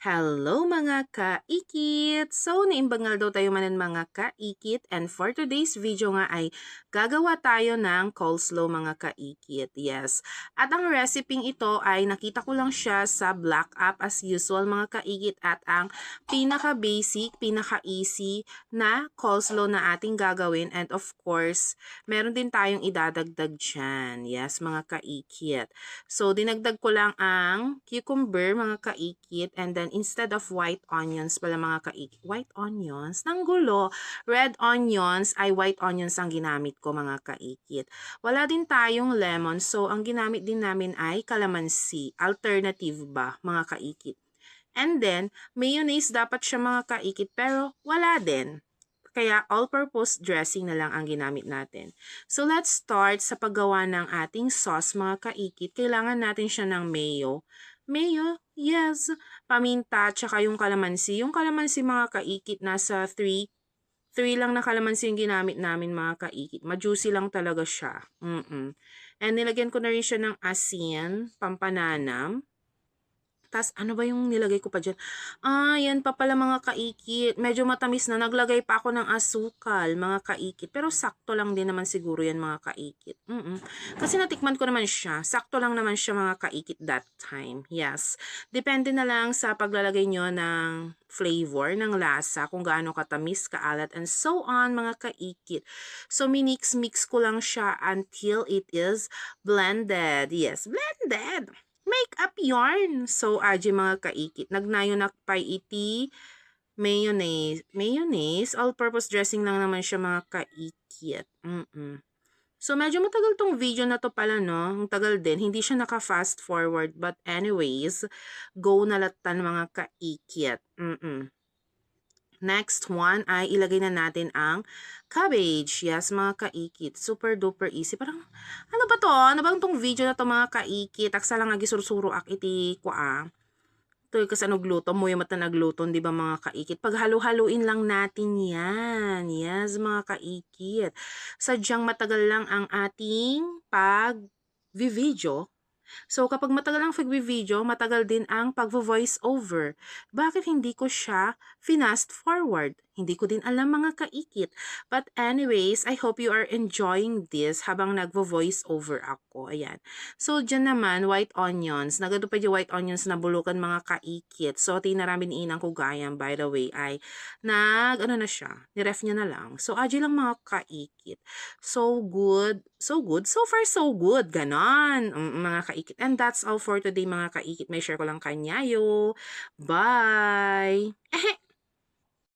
Hello mga kaikit! So, naimbangal daw tayo manan mga kaikit and for today's video nga ay gagawa tayo ng coleslaw mga kaikit. Yes. At ang recipe ito ay nakita ko lang siya sa Black App as usual mga kaikit at ang pinaka-basic, pinaka-easy na coleslaw na ating gagawin and of course, meron din tayong idadagdag dyan. Yes mga kaikit. So, dinagdag ko lang ang cucumber mga kaikit and then instead of white onions pala mga kaikit. White onions? Nang gulo. Red onions ay white onions ang ginamit ko mga kaikit. Wala din tayong lemon so ang ginamit din namin ay calamansi. Alternative ba mga kaikit? And then, mayonnaise dapat siya mga kaikit pero wala din. Kaya all-purpose dressing na lang ang ginamit natin. So let's start sa paggawa ng ating sauce mga kaikit. Kailangan natin siya ng mayo. Mayo? Yes. Paminta, tsaka yung kalamansi. Yung kalamansi mga kaikit nasa 3 lang na kalamansi yung ginamit namin mga kaikit. Ma-juicy lang talaga siya. And nilagyan ko na rin siya ng asin, pampananam. Tapos, ano ba yung nilagay ko pa dyan? Yan pa pala mga kaikit. Medyo matamis na. Naglagay pa ako ng asukal, mga kaikit. Pero sakto lang din naman siguro yan, mga kaikit. Kasi natikman ko naman siya. Sakto lang naman siya, mga kaikit, that time. Yes. Depende na lang sa paglalagay nyo ng flavor, ng lasa, kung gaano katamis, kaalat, and so on, mga kaikit. So, minix-mix ko lang siya until it is blended. Yes, blended! Makeup yarn. So, aji mga kaikit. Nagnayon nakpay iti mayonnaise. All-purpose dressing lang naman siya mga kaikit. So, medyo matagal tong video na to pala, no? Ang tagal din. Hindi siya naka-fast forward. But anyways, go na latan mga kaikit. Next one ay ilagay na natin ang cabbage. Yes, mga kaikit. Super duper easy. Parang, ano ba to? Ano bang tong video na to mga kaikit? Taksa lang agi sursuro ak iti kwa. Ito kasi nagluto mo yung mata nagluto, di ba mga kaikit? Pag halu-haluin lang natin yan. Yes, mga kaikit. Sadyang matagal lang ang ating pag-video. So, kapag matagal ang pag-video, matagal din ang pag-voice over. Bakit hindi ko siya finast forward? Hindi ko din alam mga kaikit. But anyways, I hope you are enjoying this habang nagvo-voice over ako. Ayan. So, dyan naman, white onions. Nagado pa yung white onions na bulukan mga kaikit. So, tinarami ni inang kugayam, by the way, ay ano na siya, niref niya na lang. So, aji lang mga kaikit. So good. So good. So far, so good. Ganon, mga kaikit. And that's all for today, mga kaikit. May share ko lang kanyayo. Bye!